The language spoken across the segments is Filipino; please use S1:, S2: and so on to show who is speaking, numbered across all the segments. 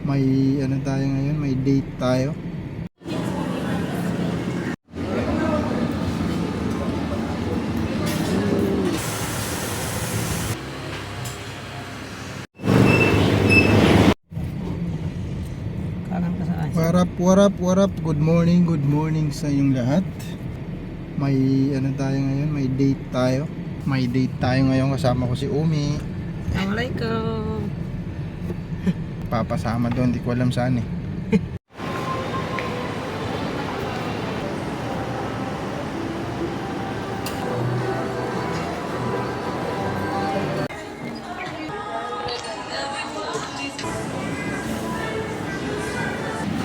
S1: May ano tayo ngayon, may date tayo. What up? Good morning sa inyong lahat. May ano tayo ngayon, may date tayo. May date tayo ngayon, kasama ko si Umi.
S2: Assalamualaikum.
S1: Papasama doon, di ko alam saan eh.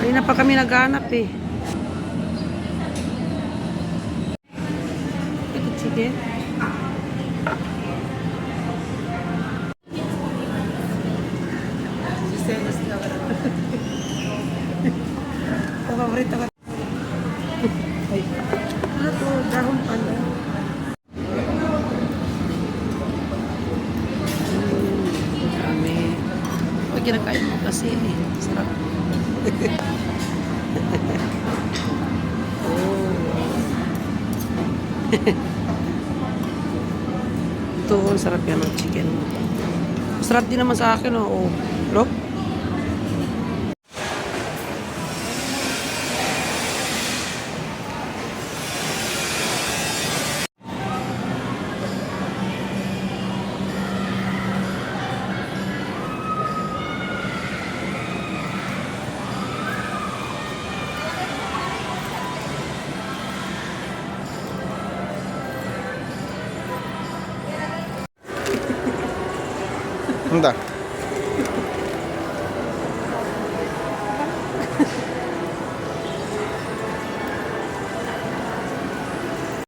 S2: Kanina pa kami naghanap eh. Sige. Paborito ko. Ay. Ano to? Dahon pala. Dami. Pag kinakain mo kasi eh. Sarap. Ito, sarap yan ng chicken. Sarap din naman sa akin, oh. Look.
S1: Hindi.